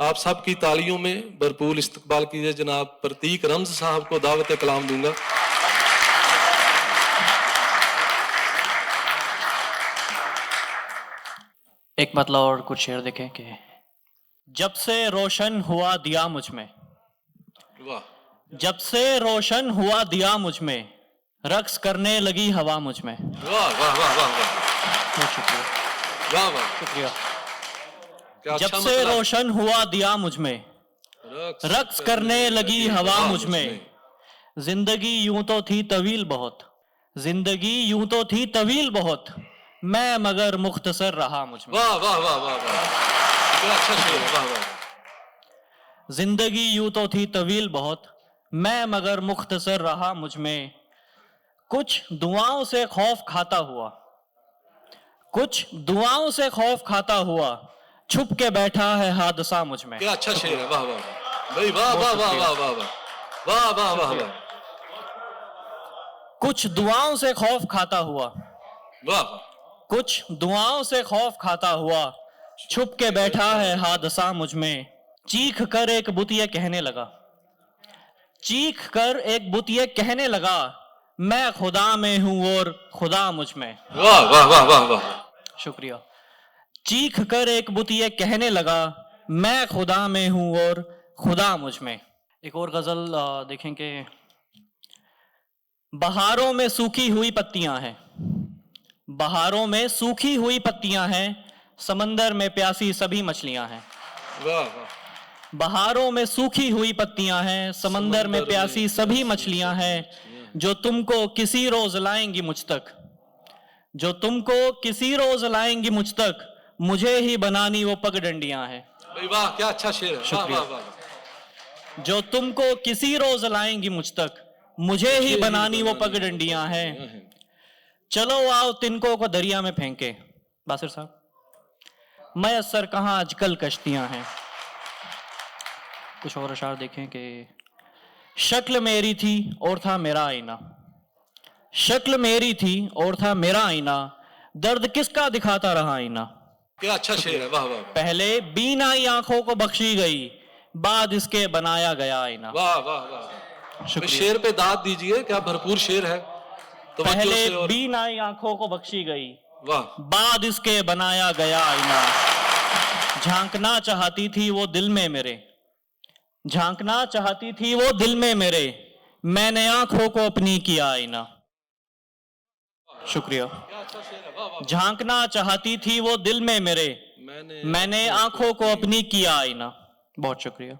आप सबकी तालियों में भरपूर इस्तकबाल कीजिए। जनाब प्रतीक रम्ज साहब को दावत कलाम दूंगा। एक मतलब और कुछ शेर देखें कि जब से रोशन हुआ दिया मुझ में, वाह, जब से रोशन हुआ दिया मुझ में, रक्स करने लगी हवा मुझ में। वाह वाह वाह वाह वाह, बहुत शुक्रिया, वाह वाह, शुक्रिया। क्या जब अच्छा से मतलब। रोशन हुआ दिया मुझ में, रक्स करने लगी हवा मुझ में। जिंदगी यूं तो थी तवील बहुत, जिंदगी यूं तो थी तवील बहुत, मैं मगर मुख्तसर रहा मुझ में। वाह वाह वाह वाह वाह, क्या अच्छा शेर है, वाह वाह। जिंदगी यूं तो थी तवील बहुत, मैं मगर मुख्तसर रहा मुझ में। कुछ दुआओं से खौफ खाता हुआ, कुछ दुआओं से खौफ खाता हुआ, छुप के बैठा है हादसा मुझ में। क्या अच्छा शेर है, वाह वाह भाई, वाह वाह वाह वाह वाह वाह वाह वाह वाह वाह। कुछ दुआओं से खौफ खाता हुआ, वाह, कुछ दुआओं से खौफ खाता हुआ, छुप के बैठा है हादसा मुझ में। चीख कर एक बुत ये कहने लगा, चीख कर एक बुत ये कहने लगा, मैं खुदा में हूं और खुदा मुझ में। वाह वाह वाह वाह वाह, शुक्रिया। चीख कर एक बुत ये कहने लगा, मैं खुदा में हूं और खुदा मुझ में। एक और गजल देखें कि बहारों में सूखी हुई पत्तियां हैं, बहारों में सूखी हुई पत्तियां हैं, समंदर में प्यासी सभी मछलियां हैं। वाह वाह, बहारों में सूखी हुई पत्तियां हैं, समंदर में प्यासी सभी मछलियां हैं, जो तुमको किसी रोज लाएंगी मुझ तक, जो तुमको किसी रोज लाएंगी मुझ तक, मुझे ही बनानी वो पगडंडियां हैं। भाई वाह, क्या अच्छा शेर है, वाह शुक्रिया। वाह वाह। जो तुमको किसी रोज लाएंगी मुझ तक, मुझे ही बनानी वो पगडंडियां हैं। चलो आओ तिनको को दरिया में फेंके, बासिर साहब, मयसर कहाँ आजकल कश्तियां हैं। कुछ और अशार देखें कि शक्ल मेरी थी और था मेरा आईना, शक्ल मेरी थी और था मेरा आईना, दर्द किसका दिखाता रहा आईना। क्या अच्छा शेर है, वाह वाह। पहले बीनाई आंखों को बख्शी गई, बाद इसके बनाया गया आईना। वाह वाह वाह, शुक्रिया। शेर पे दाद दीजिए, क्या भरपूर शेर है। पहले बीनाई आंखों को बख्शी गई, वाह, बाद इसके बनाया गया आईना। झांकना चाहती थी वो दिल में मेरे, झांकना चाहती थी वो दिल में मेरे, मैंने आंखों को अपनी किया आईना। शुक्रिया। झांकना चाहती थी वो दिल में मेरे, मैंने आंखों को अपनी किया आईना। बहुत शुक्रिया।